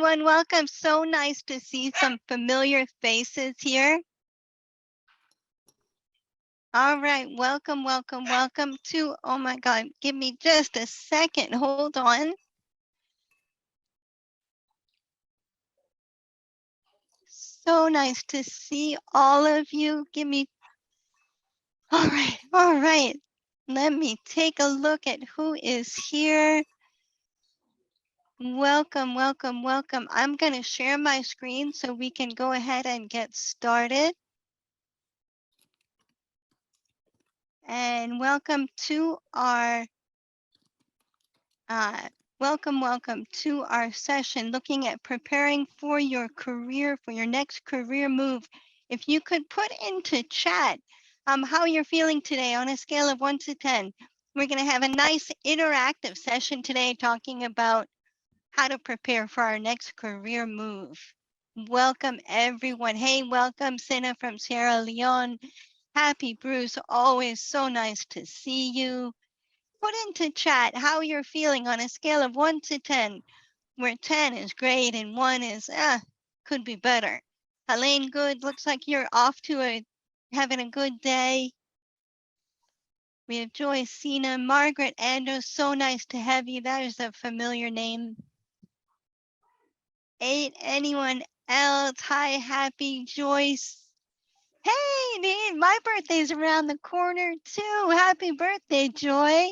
everyone. Welcome. So nice to see some familiar faces here. All right. Welcome to, oh my God, give me just a second. Hold on. So nice to see all of you. All right. Let me take a look at who is here. Welcome. I'm going to share my screen so we can go ahead and get started. And welcome to our session looking at preparing for your career, for your next career move. If you could put into chat how you're feeling today on a scale of 1 to 10. We're going to have a nice interactive session today talking about how to prepare for our next career move. Welcome everyone. Hey, welcome Sina from Sierra Leone. Happy Bruce, always so nice to see you. Put into chat how you're feeling on a scale of 1 to 10, where 10 is great and 1 is, could be better. Helene, good. Looks like you're off to having a good day. We have Joyce, Sina, Margaret, Andrew. So nice to have you. That is a familiar name. 8, anyone else? Hi, happy Joyce. Hey, my birthday's around the corner too. Happy birthday, Joy.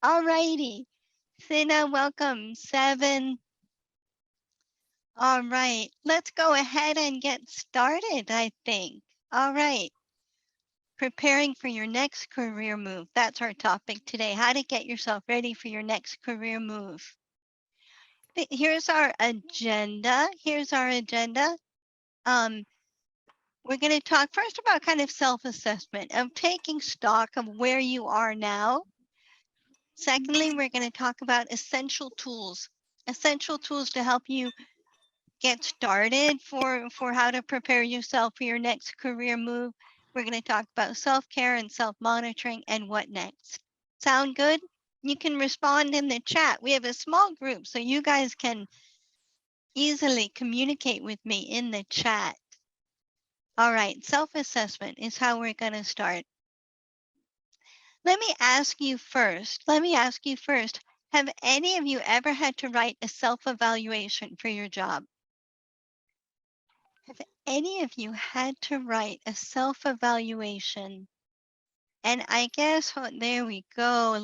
All righty. Sina, welcome. 7. All right. Let's go ahead and get started, I think. All right. Preparing for your next career move. That's our topic today. How to get yourself ready for your next career move. Here's our agenda. We're going to talk first about kind of self-assessment, of taking stock of where you are now. Secondly, we're going to talk about essential tools to help you get started for how to prepare yourself for your next career move. We're going to talk about self-care and self-monitoring and what next. Sound good? You can respond in the chat. We have a small group, so you guys can easily communicate with me in the chat. All right, self-assessment is how we're going to start. Let me ask you first, have any of you ever had to write a self-evaluation for your job? Have any of you had to write a self-evaluation? And I guess, there we go,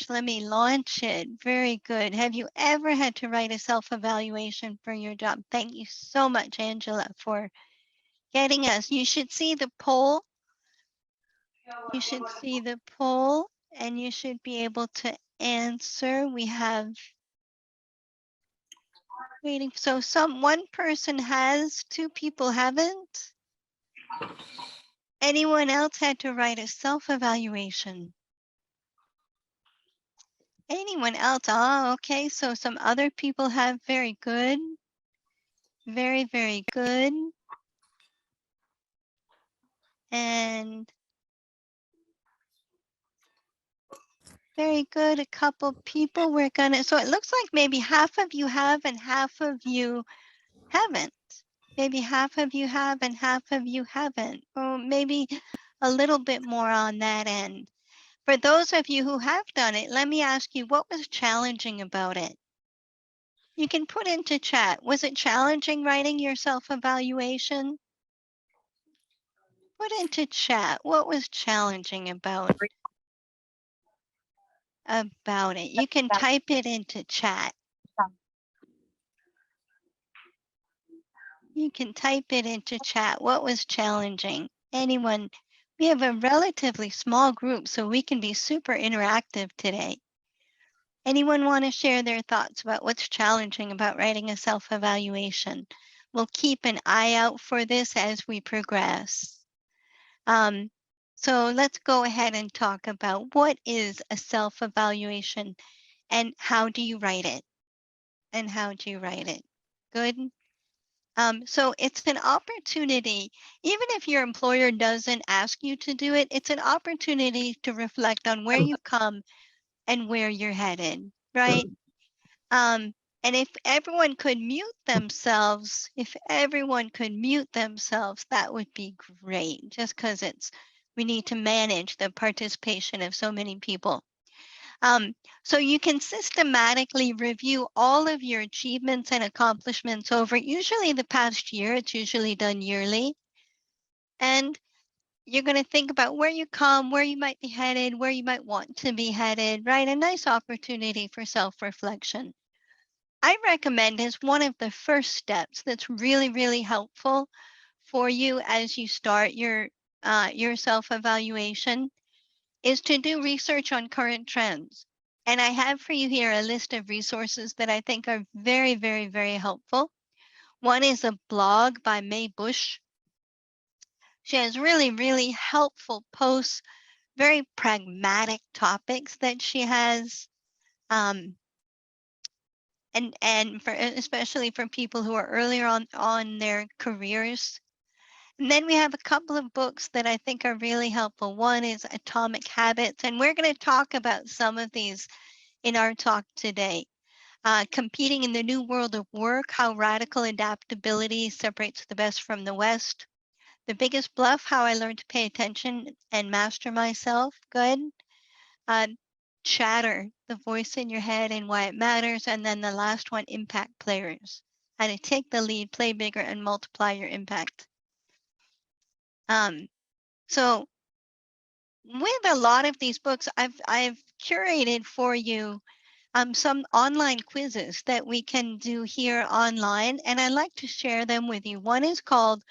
let me launch it. Very good. Have you ever had to write a self-evaluation for your job? Thank you so much, Angela, for getting us. You should see the poll. And you should be able to answer. We have waiting. So one person has, 2 people haven't. Anyone else had to write a self-evaluation? Anyone else? Oh, okay. So some other people have. Very good. Very, very good. And very good. A couple people so it looks like maybe half of you have and half of you haven't. Maybe half of you have and half of you haven't. Or maybe a little bit more on that end. For those of you who have done it, let me ask you, what was challenging about it? You can put into chat. Was it challenging writing your self-evaluation? Put into chat. What was challenging about it? You can type it into chat. You can type it into chat. What was challenging? Anyone? We have a relatively small group, so we can be super interactive today. Anyone want to share their thoughts about what's challenging about writing a self-evaluation? We'll keep an eye out for this as we progress. So let's go ahead and talk about what is a self-evaluation and how do you write it? Good. So it's an opportunity, even if your employer doesn't ask you to do it, it's an opportunity to reflect on where you've come and where you're headed, right? And if everyone could mute themselves, that would be great, just because we need to manage the participation of so many people. So you can systematically review all of your achievements and accomplishments over usually the past year. It's usually done yearly. And you're going to think about where you come, where you might be headed, where you might want to be headed, right? A nice opportunity for self-reflection. I recommend as one of the first steps that's really, really helpful for you as you start your self-evaluation is to do research on current trends. And I have for you here a list of resources that I think are very, very, very helpful. One is a blog by Mae Bush. She has really, really helpful posts, very pragmatic topics that she has. And for especially for people who are earlier on their careers. And then we have a couple of books that I think are really helpful. One is Atomic Habits, and we're going to talk about some of these in our talk today. Competing in the New World of Work, How Radical Adaptability Separates the Best from the West. The Biggest Bluff, How I Learned to Pay Attention and Master Myself. Good. Uh, Chatter, the voice in your head and why it matters. And then the last one, Impact Players, how to take the lead, play bigger, and multiply your impact. So with a lot of these books, I've curated for you some online quizzes that we can do here online, and I'd like to share them with you. One is called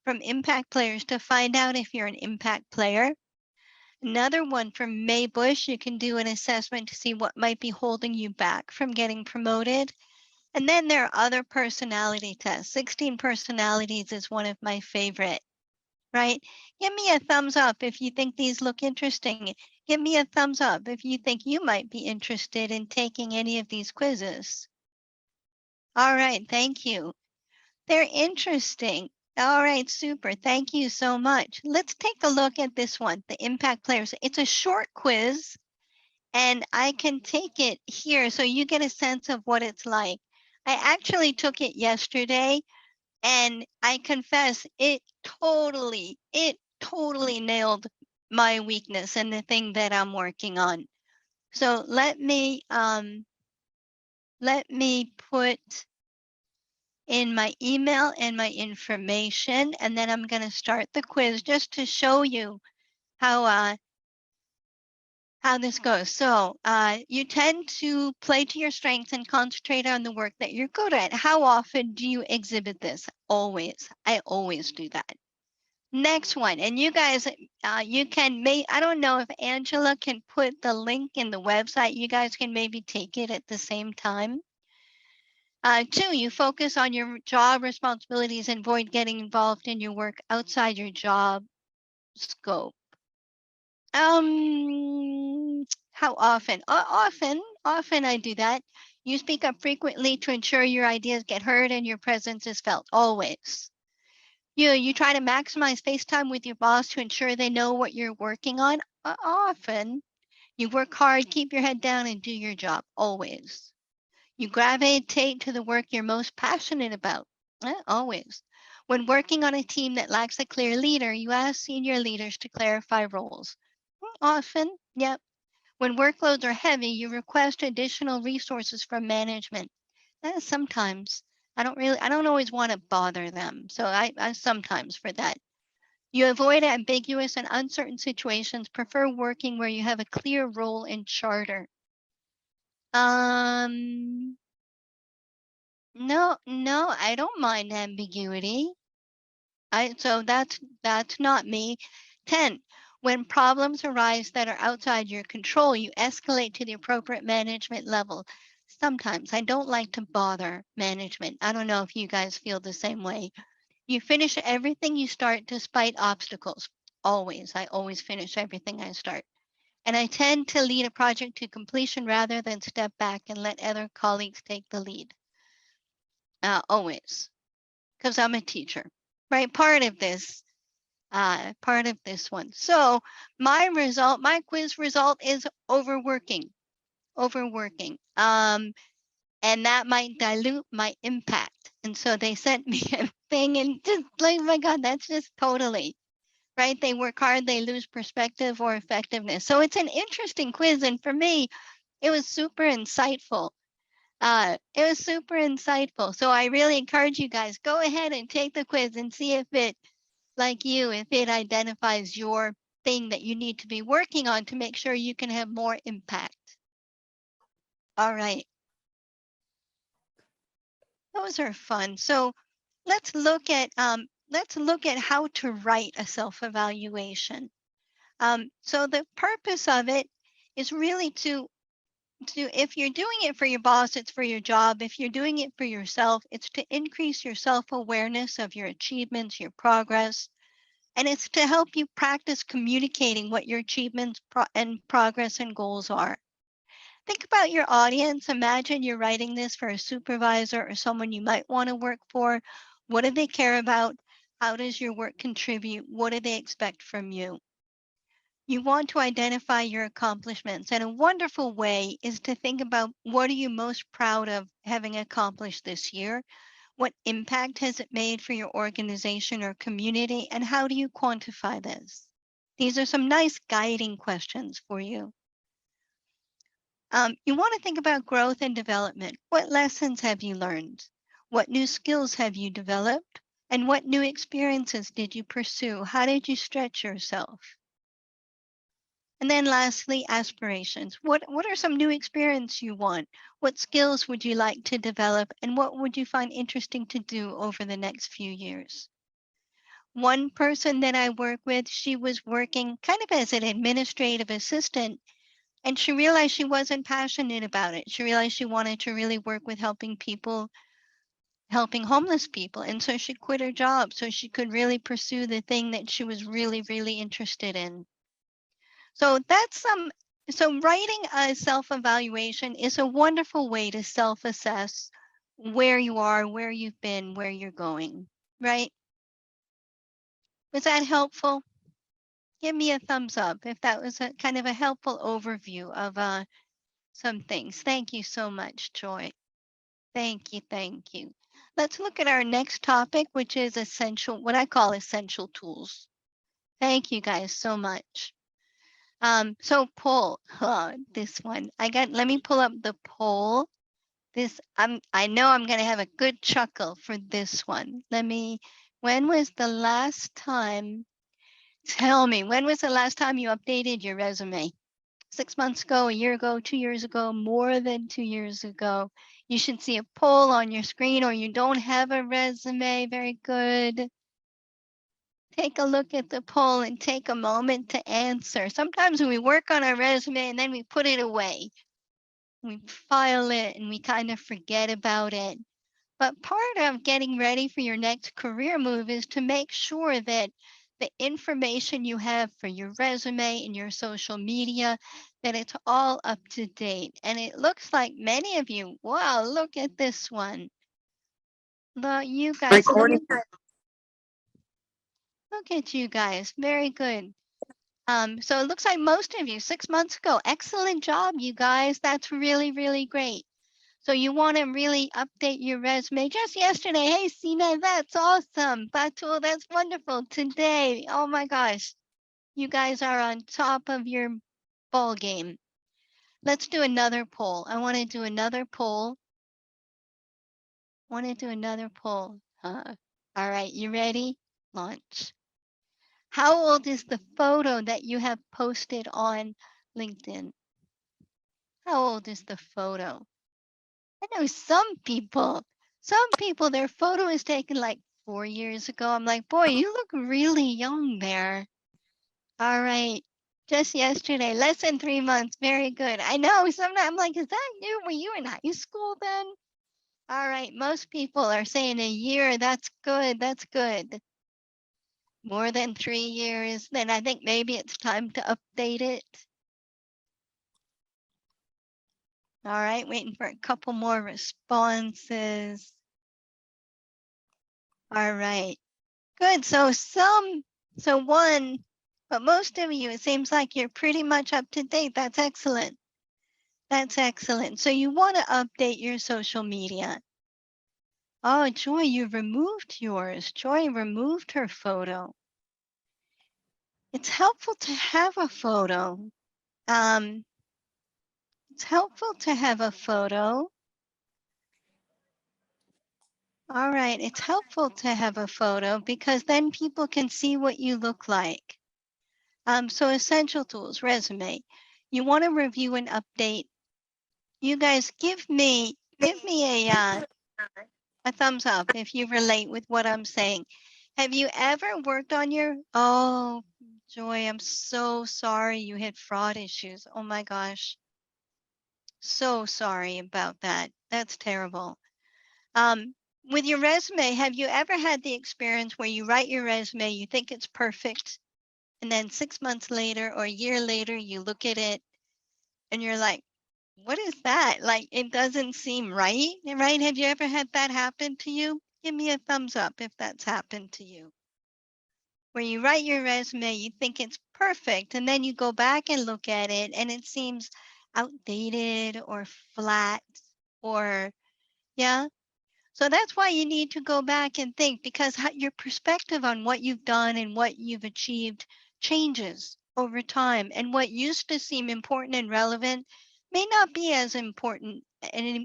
From Impact Players to find out if you're an impact player. Another one from Mae Bush, you can do an assessment to see what might be holding you back from getting promoted. And then there are other personality tests. 16 personalities is one of my favorite, right? Give me a thumbs up if you think these look interesting. Give me a thumbs up if you think you might be interested in taking any of these quizzes. All right, thank you. They're interesting. All right, super. Thank you so much. Let's take a look at this one, the impact players. It's a short quiz, and I can take it here so you get a sense of what it's like. I actually took it yesterday, and I confess it totally nailed my weakness and the thing that I'm working on. So let me put in my email and my information, and then I'm going to start the quiz just to show you how this goes. So you tend to play to your strengths and concentrate on the work that you're good at. How often do you exhibit this? Always. I always do that. Next one, and you guys, you can I don't know if Angela can put the link in the website. You guys can maybe take it at the same time. 2, you focus on your job responsibilities and avoid getting involved in your work outside your job scope. How often? Often I do that. You speak up frequently to ensure your ideas get heard and your presence is felt. Always. You try to maximize face time with your boss to ensure they know what you're working on. Often. You work hard, keep your head down, and do your job. Always. You gravitate to the work you're most passionate about. Always. When working on a team that lacks a clear leader, you ask senior leaders to clarify roles. Often, yep. When workloads are heavy, you request additional resources from management. Sometimes. I don't always want to bother them. So I sometimes for that. You avoid ambiguous and uncertain situations, prefer working where you have a clear role and charter. No, I don't mind ambiguity. So that's not me. 10. When problems arise that are outside your control, you escalate to the appropriate management level. Sometimes I don't like to bother management. I don't know if you guys feel the same way. You finish everything you start despite obstacles. Always. I always finish everything I start. And I tend to lead a project to completion rather than step back and let other colleagues take the lead. Always, because I'm a teacher, right? Part of this one. So my quiz result is overworking. and that might dilute my impact. And so they sent me a thing and just like, oh my God, that's just totally right. They work hard, they lose perspective or effectiveness. So it's an interesting quiz. And for me, it was super insightful. It was super insightful. So I really encourage you guys, go ahead and take the quiz and see if it, like you, if it identifies your thing that you need to be working on to make sure you can have more impact. All right. Those are fun. So let's look at how to write a self-evaluation. So the purpose of it is really to if you're doing it for your boss, it's for your job. If you're doing it for yourself, it's to increase your self-awareness of your achievements, your progress, and it's to help you practice communicating what your achievements and progress and goals are. Think about your audience. Imagine you're writing this for a supervisor or someone you might want to work for. What do they care about? How does your work contribute? What do they expect from you? You want to identify your accomplishments, and a wonderful way is to think about what are you most proud of having accomplished this year? What impact has it made for your organization or community, and how do you quantify this? These are some nice guiding questions for you. You want to think about growth and development. What lessons have you learned? What new skills have you developed? And what new experiences did you pursue? How did you stretch yourself? And then lastly, aspirations. What are some new experiences you want? What skills would you like to develop? And what would you find interesting to do over the next few years? One person that I work with, she was working kind of as an administrative assistant, and she realized she wasn't passionate about it. She realized she wanted to really work with helping people, helping homeless people. And so she quit her job so she could really pursue the thing that she was really, really interested in. So so writing a self-evaluation is a wonderful way to self-assess where you are, where you've been, where you're going, right? Was that helpful? Give me a thumbs up if that was a kind of a helpful overview of some things. Thank you so much, Joy. Thank you, thank you. Let's look at our next topic, which is what I call essential tools. Thank you guys so much. So poll, this one. Let me pull up the poll. I know I'm gonna have a good chuckle for this one. When was the last time, tell me, when was the last time you updated your resume? 6 months ago, a year ago, 2 years ago, more than 2 years ago? You should see a poll on your screen, or you don't have a resume. Very good. Take a look at the poll and take a moment to answer. Sometimes we work on our resume and then we put it away. We file it and we kind of forget about it. But part of getting ready for your next career move is to make sure that the information you have for your resume and your social media, that it's all up to date. And it looks like many of you, wow, look at this one. Look, you guys, look at you guys. Very good. So it looks like most of you 6 months ago. Excellent job, you guys. That's really, really great. So you want to really update your resume just yesterday. Hey, Sina, that's awesome. Batul, that's wonderful. Today, oh my gosh, you guys are on top of your ball game. Let's do another poll. I want to do another poll. All right, you ready? Launch. How old is the photo that you have posted on LinkedIn? How old is the photo? I know some people, their photo is taken like 4 years ago. I'm like, boy, you look really young there. All right. Just yesterday, less than 3 months. Very good. I know sometimes I'm like, is that you? Were you in high school then? All right. Most people are saying a year. That's good. That's good. More than 3 years. Then I think maybe it's time to update it. All right. Waiting for a couple more responses. All right. Good. So one, but most of you, it seems like you're pretty much up to date. That's excellent. That's excellent. So you want to update your social media. Oh, Joy, you removed yours. Joy removed her photo. It's helpful to have a photo. It's helpful to have a photo. All right, it's helpful to have a photo because then people can see what you look like. So essential tools, resume. You want to review and update. You guys give me a thumbs up if you relate with what I'm saying. Have you ever worked on your, oh, Joy, I'm so sorry you had fraud issues. Oh my gosh. So sorry about that. That's terrible. With your resume, have you ever had the experience where you write your resume, you think it's perfect, and then 6 months later or a year later, you look at it and you're like, what is that? Like, it doesn't seem right, right? Have you ever had that happen to you? Give me a thumbs up if that's happened to you. Where you write your resume, you think it's perfect, and then you go back and look at it and it seems outdated or flat or, yeah. So that's why you need to go back and think because your perspective on what you've done and what you've achieved changes over time. And what used to seem important and relevant may not be as important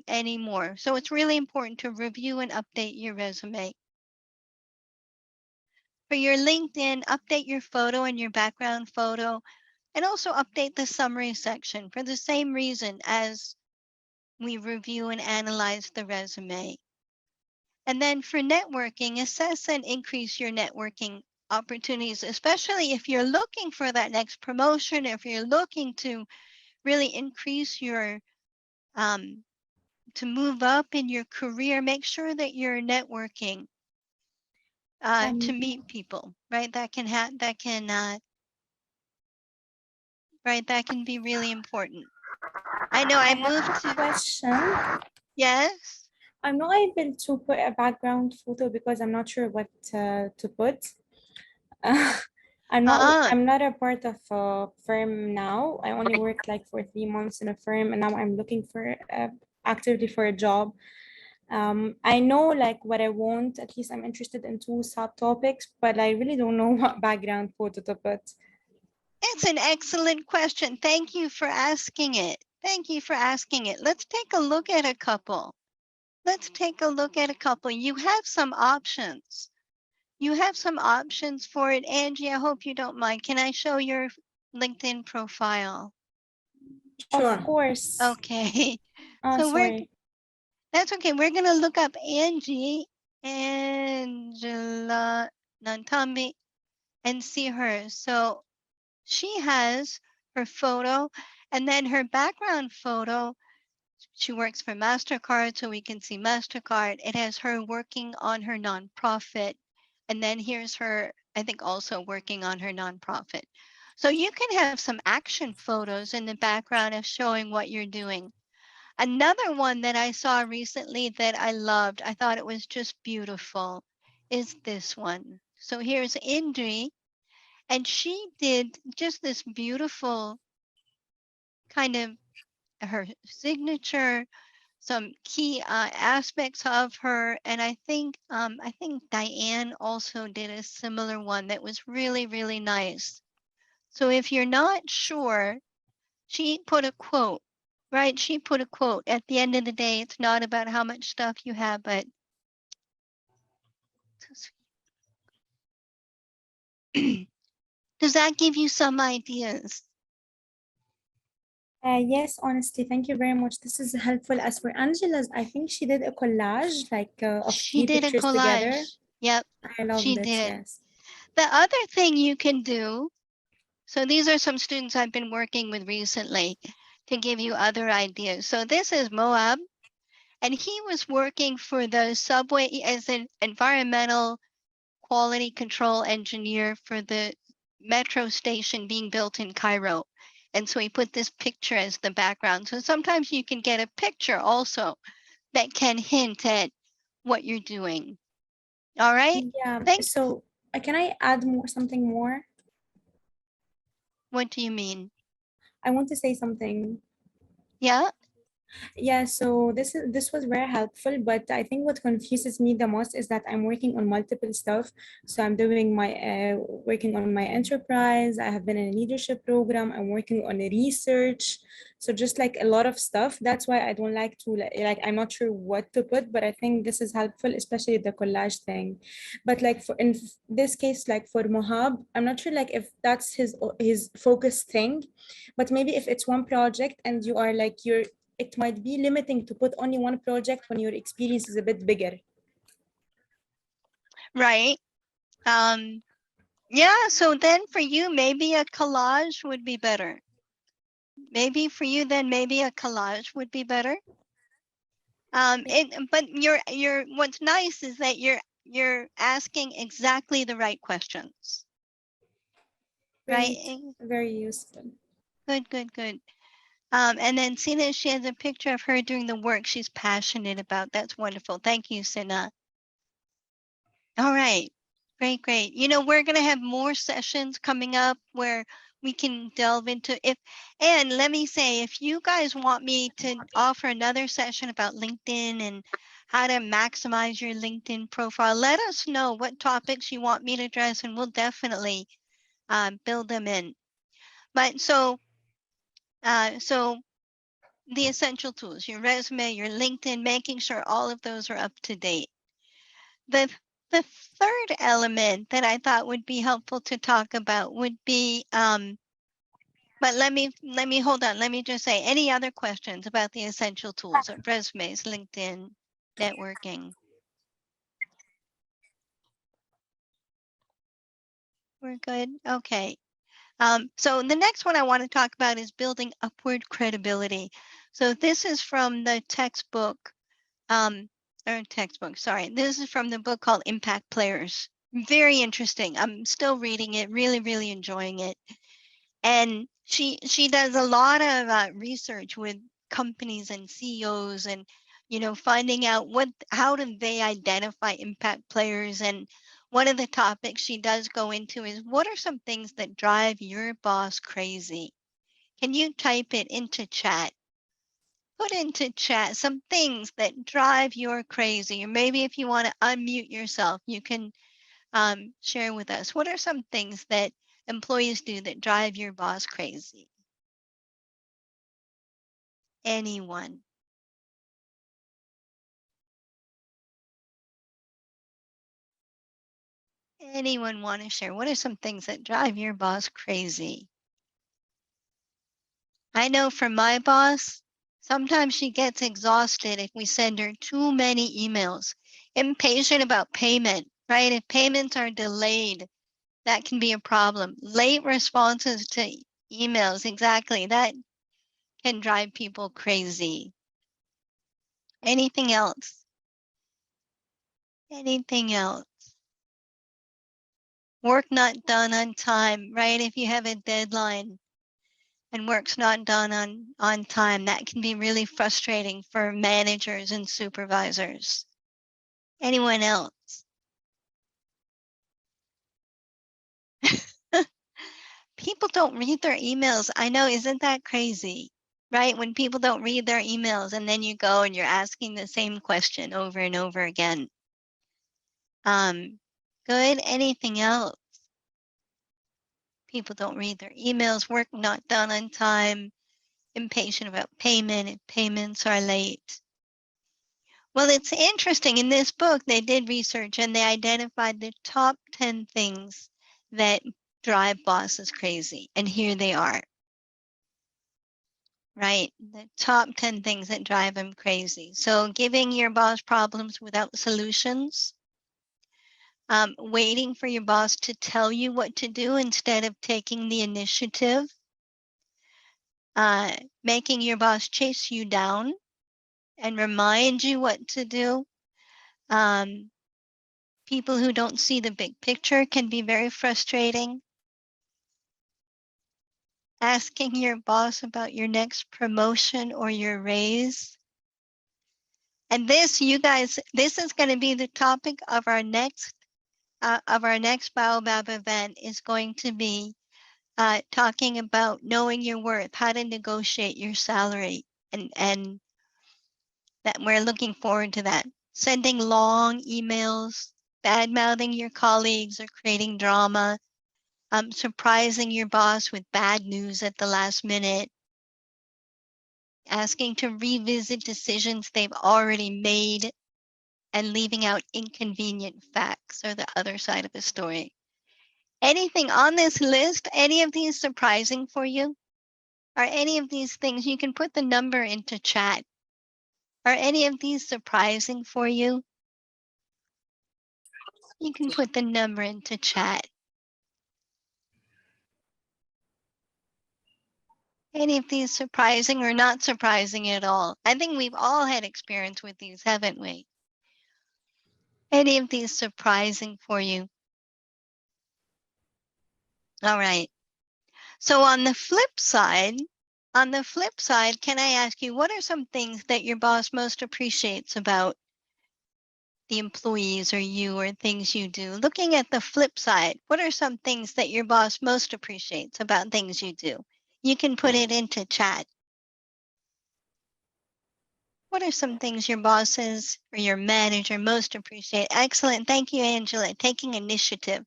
anymore. So it's really important to review and update your resume. For your LinkedIn, update your photo and your background photo, and also update the summary section for the same reason as we review and analyze the resume. And then for networking, assess and increase your networking opportunities, especially if you're looking for that next promotion, if you're looking to really increase your, to move up in your career, make sure that you're networking to meet people, right? That can be really important. I know I moved to. Question. Yes. I'm not able to put a background photo because I'm not sure what to put. I'm not a part of a firm now. I only worked like for 3 months in a firm, and now I'm looking for actively for a job. I know like what I want. At least I'm interested in 2 subtopics, but I really don't know what background photo to put. It's an excellent question. Thank you for asking it. Thank you for asking it. Let's take a look at a couple. You have some options. You have some options for it. Angie, I hope you don't mind. Can I show your LinkedIn profile? Sure. Of course. Okay. Oh, So sorry. that's okay. We're going to look up Angela Nantambi, and see her. So she has her photo and then her background photo. She works for MasterCard, so we can see MasterCard. It has her working on her nonprofit. And then here's her, I think, also working on her nonprofit. So you can have some action photos in the background of showing what you're doing. Another one that I saw recently that I loved, I thought it was just beautiful, is this one. So here's Indri, and she did just this beautiful kind of her signature, some key aspects of her, and I think Diane also did a similar one that was really, really nice. So if you're not sure, she put a quote, right? She put a quote. At the end of the day, it's not about how much stuff you have, but does that give you some ideas? Yes, honestly, thank you very much. This is helpful. As for Angela's, I think she did a collage like of She 3 did a pictures together. collage. Yep, I loved she it, did. yes. The other thing you can do, so these are some students I've been working with recently to give you other ideas. So this is Moab, and he was working for the subway as an environmental quality control engineer for the metro station being built in Cairo. And so he put this picture as the background. So sometimes you can get a picture also that can hint at what you're doing. All right? Yeah, Thanks. so can I add something more? What do you mean? I want to say something. Yeah. Yeah, so this was very helpful, but I think what confuses me the most is that I'm working on multiple stuff. So I'm doing my working on my enterprise. I have been in a leadership program. I'm working on a research. So just like a lot of stuff. That's why I don't like to like I'm not sure what to put, but I think this is helpful, especially the collage thing. But like for in this case, like for Mohab, I'm not sure like if that's his focus thing, but maybe if it's one project and you are like you're it might be limiting to put only one project when your experience is a bit bigger. Right. Yeah, so then for you, maybe a collage would be better. Maybe for you, then maybe a collage would be better. But what's nice is that you're asking exactly the right questions, right? Great, very useful. Good, good, good. And then Sina, she has a picture of her doing the work she's passionate about. That's wonderful. Thank you, Sina. All right. Great, great. We're going to have more sessions coming up where we can delve into and let me say, if you guys want me to offer another session about LinkedIn and how to maximize your LinkedIn profile, let us know what topics you want me to address and we'll definitely build them in. But so the essential tools, your resume, your LinkedIn, making sure all of those are up to date. The the third element that I thought would be helpful to talk about would be but let me hold on. Let me just say any other questions about the essential tools of resumes, LinkedIn, networking. We're good. Okay. So the next one I want to talk about is building upward credibility. So this is from the textbook, sorry. This is from the book called Impact Players. Very interesting. I'm still reading it, really, really enjoying it. And she does a lot of research with companies and CEOs and finding out how do they identify impact players. And one of the topics she does go into is what are some things that drive your boss crazy? Can you type it into chat? Put into chat some things that drive you crazy, or maybe if you want to unmute yourself, you can share with us. What are some things that employees do that drive your boss crazy? Anyone? Anyone want to share? What are some things that drive your boss crazy? I know for my boss, sometimes she gets exhausted if we send her too many emails. Impatient about payment, right? If payments are delayed, that can be a problem. Late responses to emails, exactly. That can drive people crazy. Anything else? Anything else? Work not done on time, right? If you have a deadline and work's not done on time, that can be really frustrating for managers and supervisors. Anyone else? People don't read their emails. I know, isn't that crazy? Right? When people don't read their emails and then you go and you're asking the same question over and over again. Good. Anything else? People don't read their emails, work not done on time, impatient about payment, if payments are late. Well, it's interesting. In this book, they did research and they identified the top 10 things that drive bosses crazy. And here they are, right? The top 10 things that drive them crazy. So giving your boss problems without solutions, waiting for your boss to tell you what to do instead of taking the initiative, making your boss chase you down and remind you what to do. People who don't see the big picture can be very frustrating. Asking your boss about your next promotion or your raise. And this, you guys, this is going to be the topic of our next Baobab event is going to be talking about knowing your worth, how to negotiate your salary. and that we're looking forward to that. Sending long emails, bad-mouthing your colleagues or creating drama, surprising your boss with bad news at the last minute, asking to revisit decisions they've already made, and leaving out inconvenient facts are the other side of the story. Anything on this list, any of these surprising for you? Are any of these things, you can put the number into chat. Are any of these surprising for you? You can put the number into chat. Any of these surprising or not surprising at all? I think we've all had experience with these, haven't we? Any of these surprising for you? All right. So on the flip side, can I ask you, what are some things that your boss most appreciates about the employees or you, or things you do? Looking at the flip side, what are some things that your boss most appreciates about things you do? You can put it into chat. What are some things your bosses or your manager most appreciate? Excellent. Thank you, Angela. Taking initiative.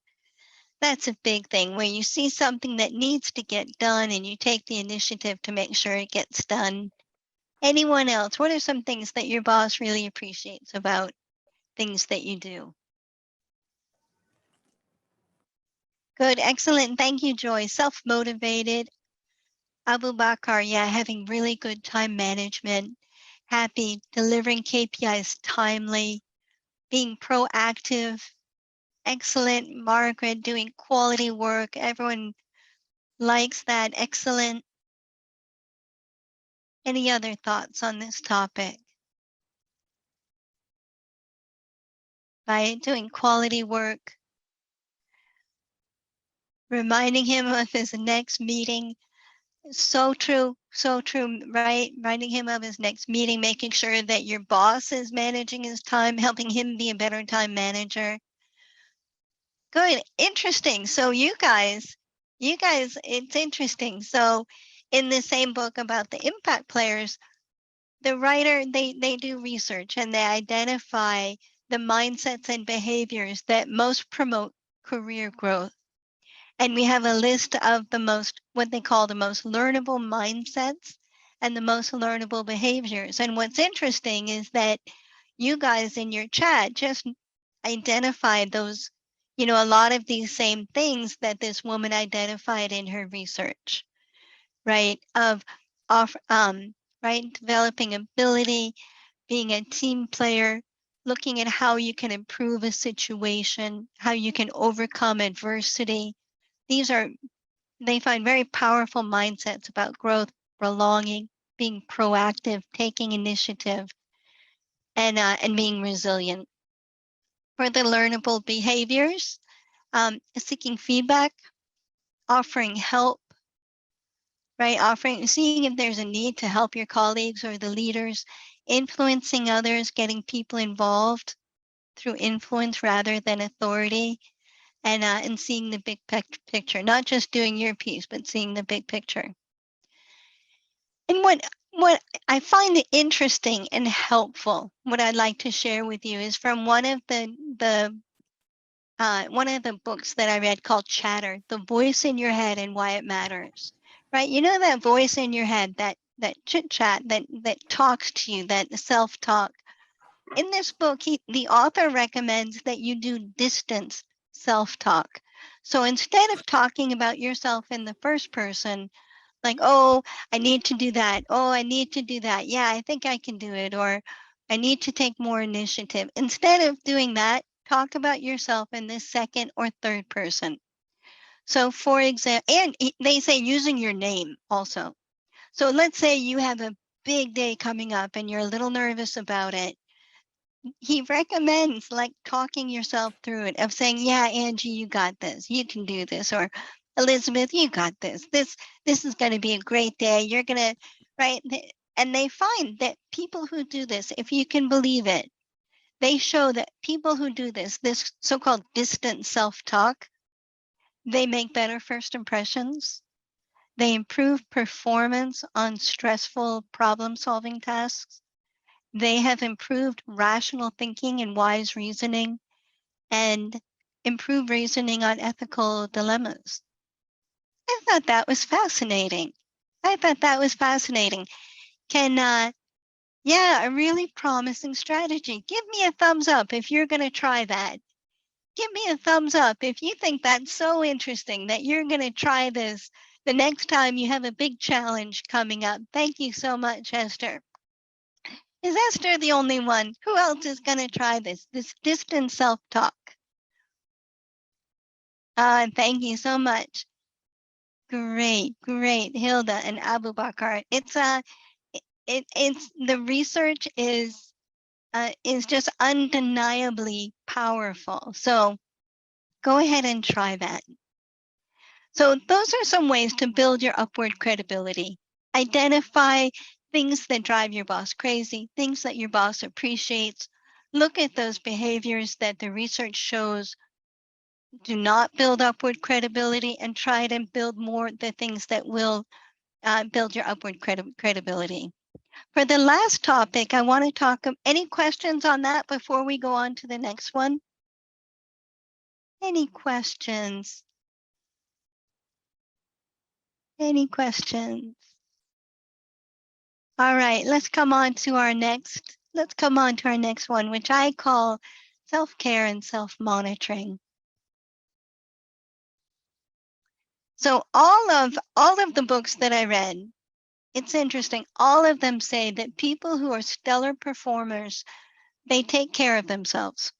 That's a big thing, where you see something that needs to get done and you take the initiative to make sure it gets done. Anyone else? What are some things that your boss really appreciates about things that you do? Good, excellent. Thank you, Joy. Self-motivated. Abu Bakar, yeah, having really good time management, happy, delivering KPIs timely, being proactive. Excellent, Margaret, doing quality work. Everyone likes that. Excellent. Any other thoughts on this topic? By doing quality work, reminding him of his next meeting. So true, right? Reminding him of his next meeting, making sure that your boss is managing his time, helping him be a better time manager. Good, interesting. So you guys, it's interesting. So in the same book about the impact players, the writer, they do research and they identify the mindsets and behaviors that most promote career growth. And we have a list of the most, what they call the most learnable mindsets and the most learnable behaviors. And what's interesting is that you guys in your chat just identified those, a lot of these same things that this woman identified in her research, right? Right, developing ability, being a team player, looking at how you can improve a situation, how you can overcome adversity. They find very powerful mindsets about growth, belonging, being proactive, taking initiative, and being resilient. For the learnable behaviors, seeking feedback, offering help, right? Seeing if there's a need to help your colleagues or the leaders, influencing others, getting people involved through influence rather than authority, and seeing the big picture, not just doing your piece, but seeing the big picture. And what I find interesting and helpful, what I'd like to share with you, is from one of the books that I read called Chatter: The Voice in Your Head and Why It Matters. Right? You know that voice in your head, that chit chat that talks to you, that self-talk. In this book, the author recommends that you do distance self-talk. So instead of talking about yourself in the first person, like, oh, I need to do that. Oh, I need to do that. Yeah, I think I can do it. Or I need to take more initiative. Instead of doing that, talk about yourself in the second or third person. So for example, and they say using your name also. So let's say you have a big day coming up and you're a little nervous about it. He recommends like talking yourself through it, of saying, yeah, Angie, you got this, you can do this, or Elizabeth, you got this is going to be a great day, you're going to, right? And they find that people who do this, if you can believe it, they show that people who do this so-called distant self-talk, they make better first impressions, They improve performance on stressful problem-solving tasks. They have improved rational thinking and wise reasoning and improved reasoning on ethical dilemmas. I thought that was fascinating. Yeah, a really promising strategy. Give me a thumbs up if you're going to try that. Give me a thumbs up if you think that's so interesting that you're going to try this the next time you have a big challenge coming up. Thank you so much, Esther. Is Esther the only one? Who else is going to try this distant self-talk? Thank you so much. Great, Hilda and Abu Bakr. It's the research is just undeniably powerful. So go ahead and try that. So those are some ways to build your upward credibility. Identify things that drive your boss crazy, things that your boss appreciates. Look at those behaviors that the research shows do not build upward credibility, and try to build more the things that will build your upward credibility. For the last topic, I want to talk, any questions on that before we go on to the next one? Any questions? Any questions? All right, let's come on to our next one, which I call self-care and self-monitoring. So all of the books that I read, it's interesting, all of them say that people who are stellar performers, they take care of themselves,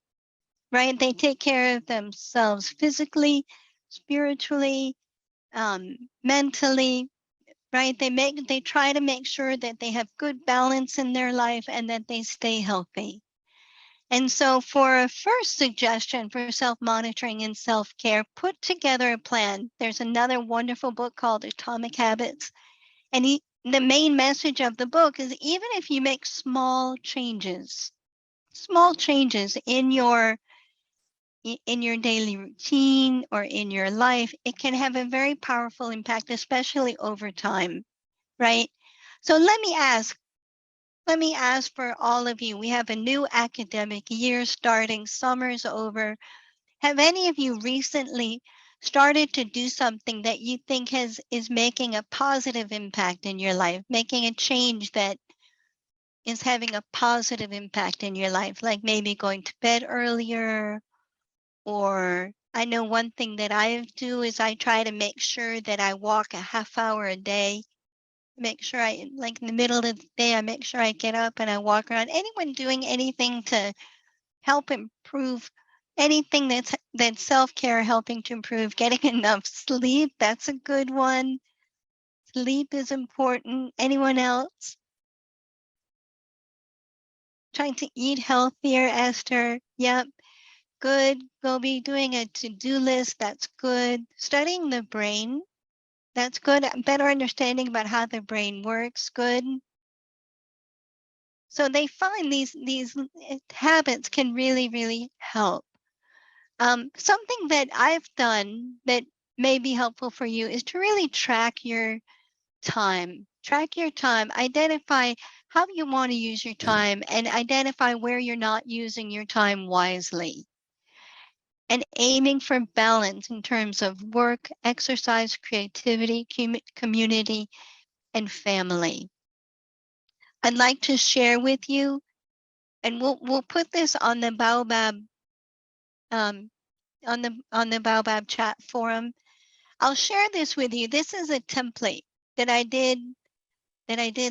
right? They take care of themselves physically, spiritually, mentally, right? They try to make sure that they have good balance in their life and that they stay healthy. And so for a first suggestion for self-monitoring and self-care, put together a plan. There's another wonderful book called Atomic Habits. And the main message of the book is even if you make small changes in your daily routine or in your life, it can have a very powerful impact, especially over time, right? So let me ask for all of you. We have a new academic year starting, summer's over. Have any of you recently started to do something that you think is making a positive impact in your life, making a change that is having a positive impact in your life, like maybe going to bed earlier? Or I know one thing that I do is I try to make sure that I walk a half hour a day. Make sure like in the middle of the day, I make sure I get up and I walk around. Anyone doing anything to help improve anything that's self-care, helping to improve getting enough sleep? That's a good one. Sleep is important. Anyone else? Trying to eat healthier, Esther. Yep. Good. We'll be doing a to-do list. That's good. Studying the brain. That's good. Better understanding about how the brain works. Good. So they find these habits can really, really help. Something that I've done that may be helpful for you is to really track your time. Track your time. Identify how you want to use your time and identify where you're not using your time wisely. And aiming for balance in terms of work, exercise, creativity, community, and family. I'd like to share with you, and we'll put this on the Baobab on the Baobab chat forum. I'll share this with you. This is a template that I did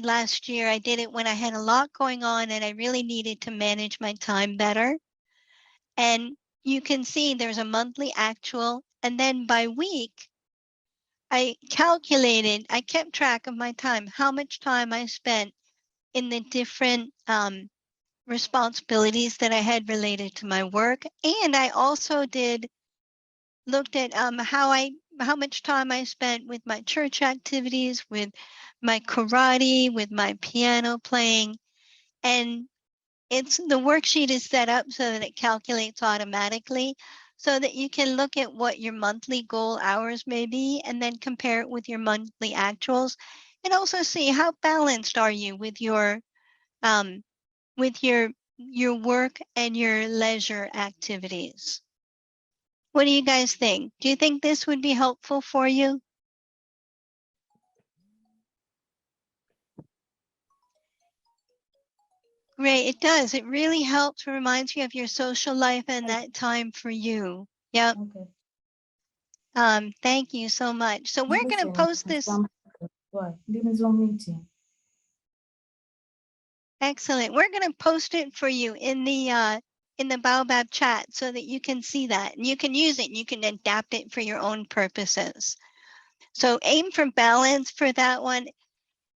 last year. I did it when I had a lot going on and I really needed to manage my time better. And you can see there's a monthly actual, and then by week, I kept track of my time, how much time I spent in the different responsibilities that I had related to my work. And I also looked at how much time I spent with my church activities, with my karate, with my piano playing. And the worksheet is set up so that it calculates automatically. so that you can look at what your monthly goal hours may be and then compare it with your monthly actuals, and also see how balanced are you um, with your work and your leisure activities. What do you guys think? Do you think this would be helpful for you? Great, it does. It really helps, reminds you of your social life and that time for you. Yep. Okay. Thank you so much. So we're going to Listen, post this. what? Leave on meeting. Excellent. We're going to post it for you in the Baobab chat so that you can see that and you can use it. You can adapt it for your own purposes. So aim for balance for that one.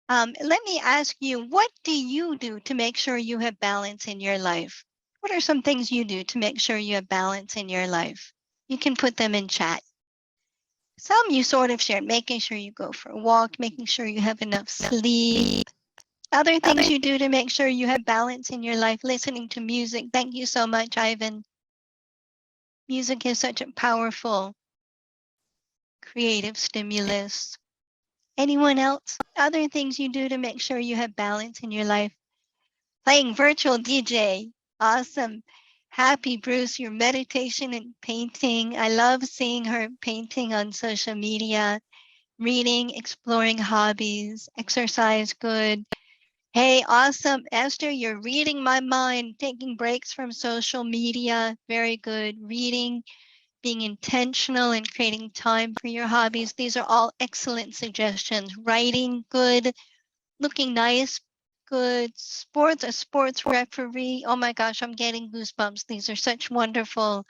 Let me ask you, what do you do to make sure you have balance in your life? What are some things you do to make sure you have balance in your life? You can put them in chat. Some you sort of shared, making sure you go for a walk, making sure you have enough sleep. Other things you do to make sure you have balance in your life, listening to music. Thank you so much, Ivan. Music is such a powerful creative stimulus. Anyone else? Other things you do to make sure you have balance in your life? Playing virtual DJ. Awesome. Happy, Bruce, your meditation and painting. I love seeing her painting on social media. Reading, exploring hobbies, exercise, good. Hey, awesome. Esther, you're reading my mind, taking breaks from social media. Very good. Reading, being intentional and creating time for your hobbies. These are all excellent suggestions. Writing, good. Looking nice, good. Sports, a sports referee. Oh my gosh, I'm getting goosebumps. These are such wonderful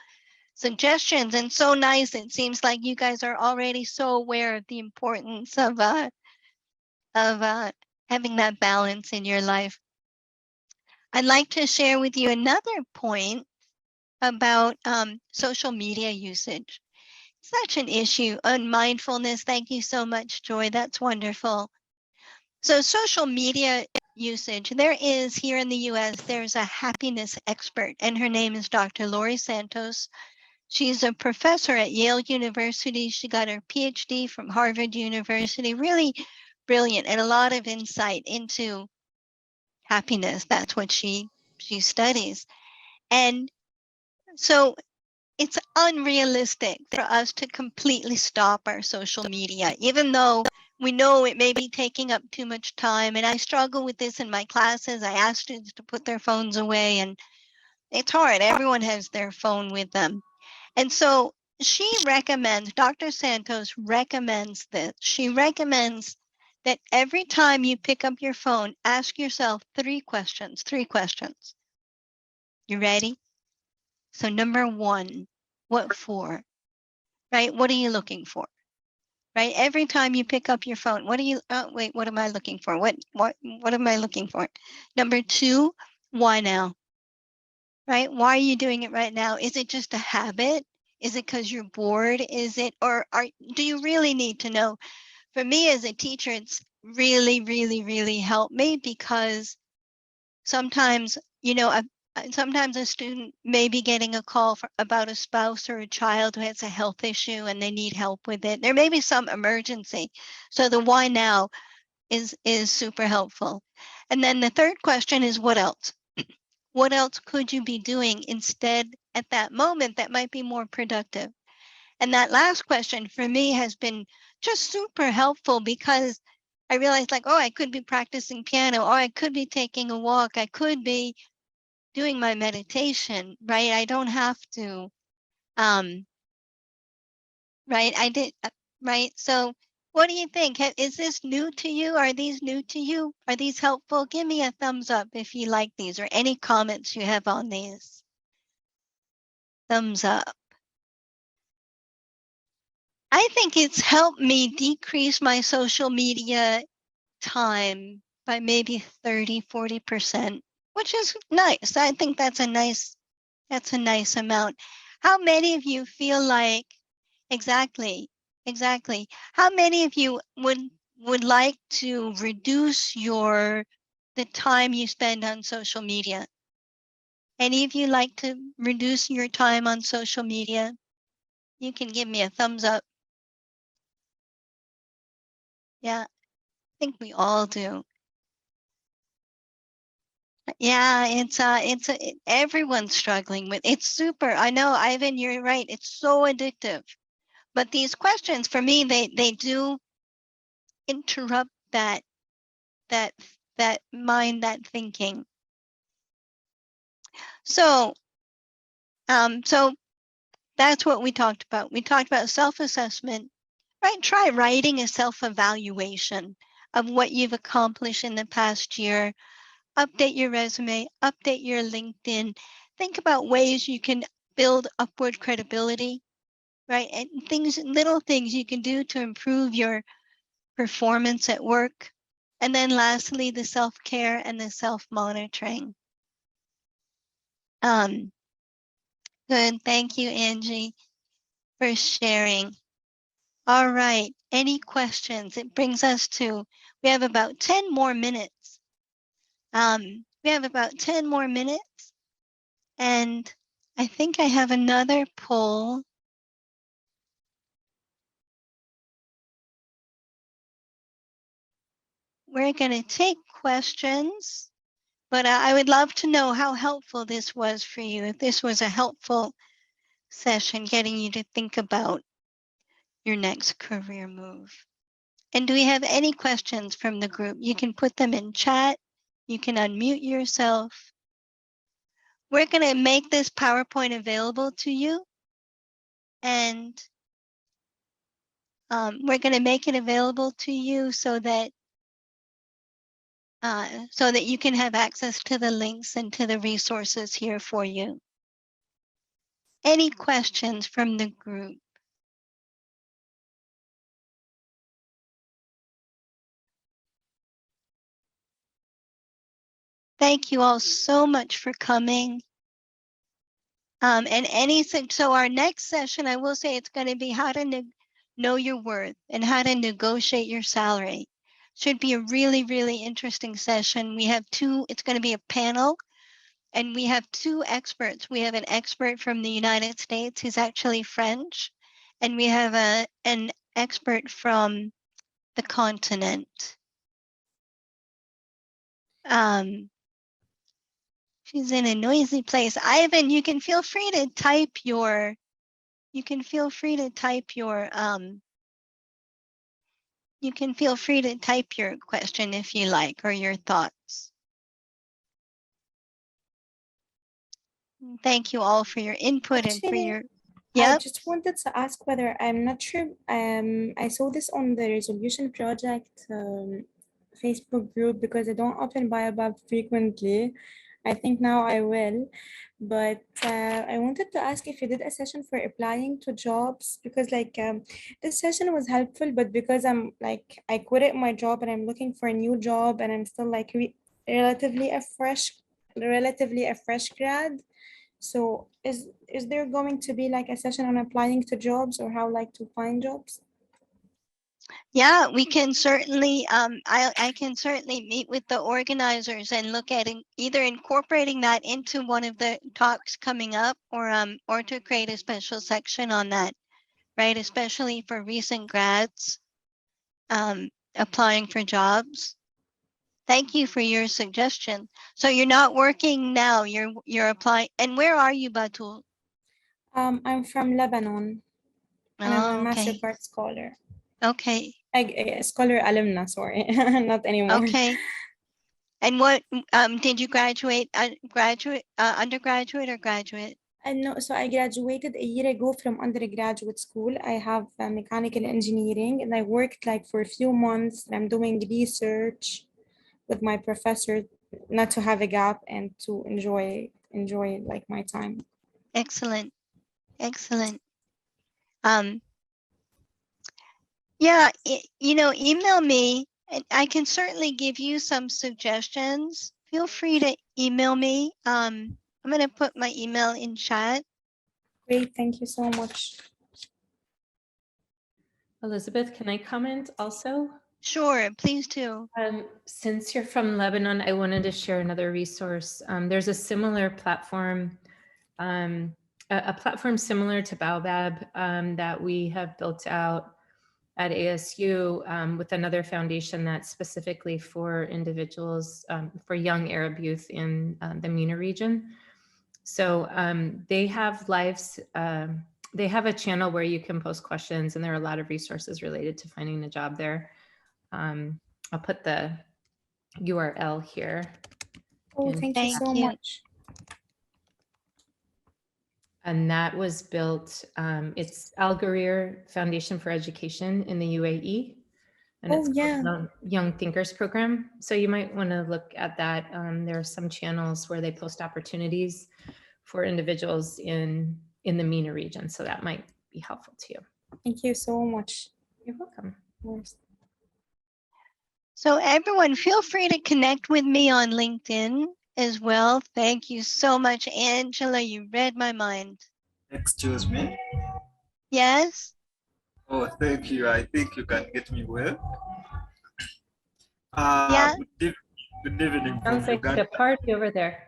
suggestions and so nice. It seems like you guys are already so aware of the importance of having that balance in your life. I'd like to share with you another point about social media usage. Such an issue on mindfulness. Thank you so much, Joy. That's wonderful. So social media usage, there is here in the US, there's a happiness expert, and her name is Dr. Lori Santos. She's a professor at Yale University. She got her PhD from Harvard University. Really brilliant and a lot of insight into happiness. That's what she studies. And so it's unrealistic for us to completely stop our social media, even though we know it may be taking up too much time. And I struggle with this in my classes. I ask students to put their phones away, and it's hard. Everyone has their phone with them. And so she recommends, Dr. Santos recommends this. She recommends that every time you pick up your phone, ask yourself 3 questions. You ready? So number 1, what for? Right? What are you looking for? Right? Every time you pick up your phone, what am I looking for? What am I looking for? Number 2, why now? Right? Why are you doing it right now? Is it just a habit? Is it because you're bored? Is it, or do you really need to know? For me as a teacher, it's really, really, really helped me because sometimes, sometimes a student may be getting a call about a spouse or a child who has a health issue and they need help with it. There may be some emergency. So the why now is super helpful. And then the third question is what else? What else could you be doing instead at that moment that might be more productive? And that last question for me has been just super helpful because I realized like, oh, I could be practicing piano, or I could be taking a walk, I could be doing my meditation, right? I don't have to, right? Right? So what do you think? Is this new to you? Are these new to you? Are these helpful? Give me a thumbs up if you like these or any comments you have on these. Thumbs up. I think it's helped me decrease my social media time by maybe 30-40%, which is nice. I think that's a nice amount. How many of you feel like exactly? How many of you would like to reduce the time you spend on social media? Any of you like to reduce your time on social media? You can give me a thumbs up. Yeah, I think we all do. Yeah, everyone's struggling with it's super. I know, Ivan, you're right. It's so addictive. But these questions for me, they do interrupt that mind, that thinking. So so that's what we talked about. We talked about self-assessment, right? Try writing a self-evaluation of what you've accomplished in the past year. Update your resume, update your LinkedIn. Think about ways you can build upward credibility, right? And little things you can do to improve your performance at work. And then lastly, the self-care and the self-monitoring. Good. Thank you, Angie, for sharing. All right. Any questions? It brings us to, we have about 10 more minutes. We have about 10 more minutes. And I think I have another poll. We're going to take questions, but I would love to know how helpful this was for you. If this was a helpful session, getting you to think about your next career move. And do we have any questions from the group? You can put them in chat. You can unmute yourself. We're going to make this PowerPoint available to you. And we're going to make it available to you so that you can have access to the links and to the resources here for you. Any questions from the group? Thank you all so much for coming. So our next session, I will say it's going to be how to know your worth and how to negotiate your salary. Should be a really, really interesting session. We have it's going to be a panel, and we have two experts. We have an expert from the United States who's actually French, and we have an expert from the continent. She's in a noisy place. Ivan, you can feel free to type your question if you like, or your thoughts. Thank you all for your input. Actually, and for your I just wanted to ask whether, I'm not sure, I saw this on the Resolution Project Facebook group, because I don't open Baobab frequently. I think now I will, but I wanted to ask if you did a session for applying to jobs, because this session was helpful, but because I quit my job and I'm looking for a new job, and I'm still relatively a fresh grad. So is there going to be a session on applying to jobs, or how to find jobs? Yeah, we can certainly, I can certainly meet with the organizers and look at either incorporating that into one of the talks coming up, or to create a special section on that, right? Especially for recent grads applying for jobs. Thank you for your suggestion. So you're not working now, you're applying. And where are you, Batul? I'm from Lebanon, and I'm a okay. MasterCard scholar. Okay. Scholar alumna, sorry, not anymore. Okay. And what did you graduate? Undergraduate or graduate? No, so I graduated a year ago from undergraduate school. I have mechanical engineering, and I worked for a few months. I'm doing research with my professor, not to have a gap, and to enjoy my time. Excellent. Excellent. Yeah, email me, and I can certainly give you some suggestions. Feel free to email me. I'm going to put my email in chat. Great, thank you so much. Elizabeth, can I comment also? Sure, please do. Since you're from Lebanon, I wanted to share another resource. There's a similar platform a platform similar to Baobab that we have built out at ASU with another foundation that's specifically for individuals, for young Arab youth in the MENA region. So they have lives, they have a channel where you can post questions, and there are a lot of resources related to finding a job there. I'll put the URL here. Oh, in thank you Thank so you. much. And that was built, it's Al Ghurair Foundation for Education in the UAE. And Oh, it's yeah. called Young Thinkers Program. So you might want to look at that. There are some channels where they post opportunities for individuals in the MENA region. So that might be helpful to you. Thank you so much. You're welcome. So everyone, feel free to connect with me on LinkedIn as well. Thank you so much, Angela. You read my mind. Excuse me. Yes? Oh, thank you. I think you can get me well. Yeah. Good evening from Sounds like Uganda. a party over there.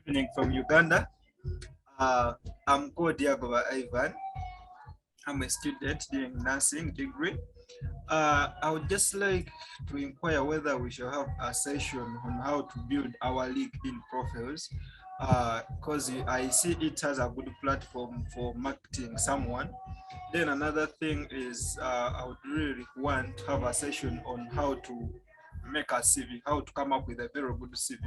Evening from Uganda. I'm called Diagoba Ivan. I'm a student doing nursing degree. I would just like to inquire whether we shall have a session on how to build our LinkedIn profiles, because I see it as a good platform for marketing someone. Then another thing is I would really want to have a session on how to make a CV, how to come up with a very good CV.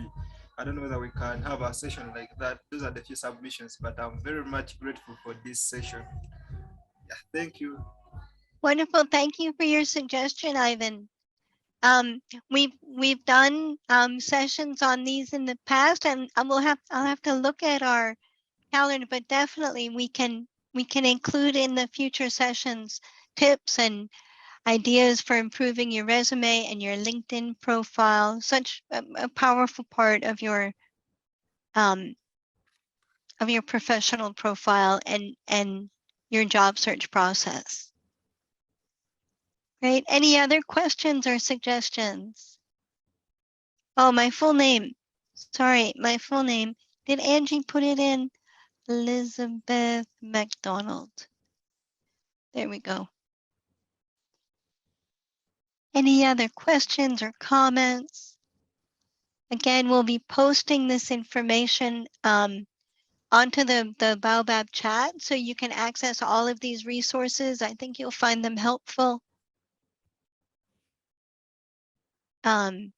I don't know whether we can have a session like that. Those are the few submissions, but I'm very much grateful for this session. Yeah, thank you. Wonderful. Thank you for your suggestion, Ivan. We've done sessions on these in the past, and I'll have to look at our calendar, but definitely we can include in the future sessions tips and ideas for improving your resume and your LinkedIn profile. Such a powerful part of your professional profile and your job search process. Great. Any other questions or suggestions? Oh, my full name. Sorry, my full name. Did Angie put it in? Elizabeth MacDonald. There we go. Any other questions or comments? Again, we'll be posting this information onto the Baobab chat, so you can access all of these resources. I think you'll find them helpful. The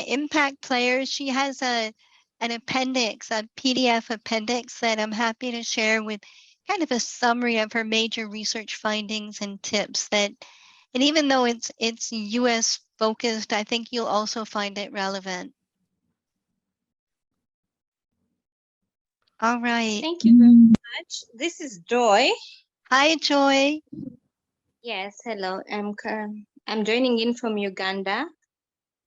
impact players, she has an appendix, a PDF appendix that I'm happy to share with kind of a summary of her major research findings and tips and even though it's US focused, I think you'll also find it relevant. All right. Thank you very much. This is Joy. Hi, Joy. Yes, hello. I'm joining in from Uganda,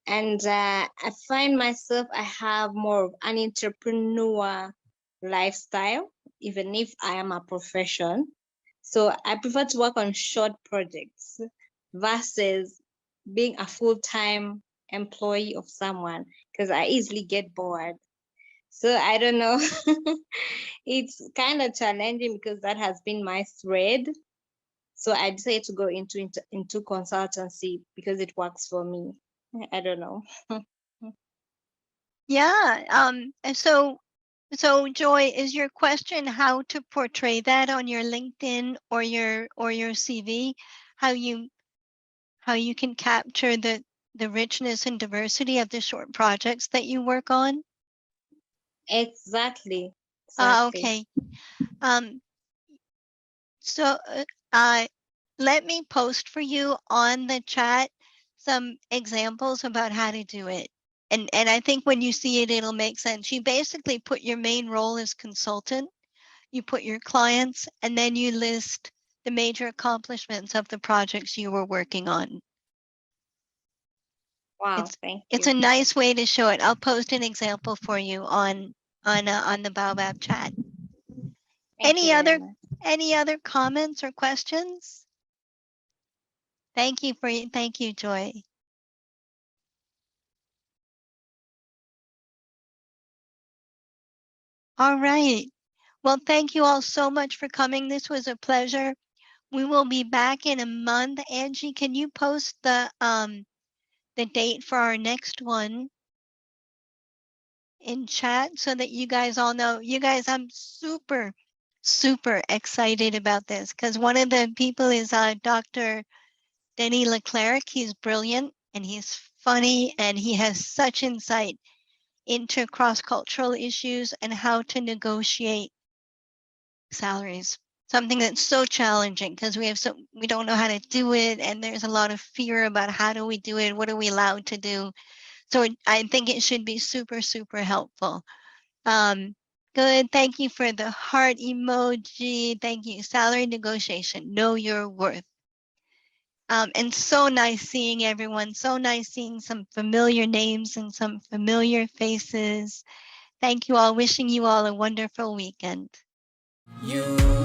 and I find myself I have more of an entrepreneur lifestyle, even if I am a profession. So I prefer to work on short projects versus being a full-time employee of someone, because I easily get bored. So I don't know. It's kind of challenging because that has been my thread. So I decided to go into consultancy because it works for me. I don't know. Yeah. So Joy, is your question how to portray that on your LinkedIn or your CV? How you can capture the richness and diversity of the short projects that you work on? Exactly. Okay. So let me post for you on the chat some examples about how to do it. And I think when you see it, it'll make sense. You basically put your main role as consultant, you put your clients, and then you list the major accomplishments of the projects you were working on. Wow, thank you. It's a nice way to show it. I'll post an example for you on the Baobab chat. Thank you very much. Any other comments or questions? Thank you, Joy. All right. Well, thank you all so much for coming. This was a pleasure. We will be back in a month. Angie, can you post the date for our next one in chat so that you guys all know? You guys, I'm super, super excited about this because one of the people is Dr. Denny Leclerc. He's brilliant and he's funny and he has such insight into cross-cultural issues and how to negotiate salaries. Something that's so challenging because we don't know how to do it and there's a lot of fear about how do we do it, what are we allowed to do. So I think it should be super, super helpful. Good. Thank you for the heart emoji. Thank you. Salary negotiation. Know your worth. And so nice seeing everyone. So nice seeing some familiar names and some familiar faces. Thank you all. Wishing you all a wonderful weekend. You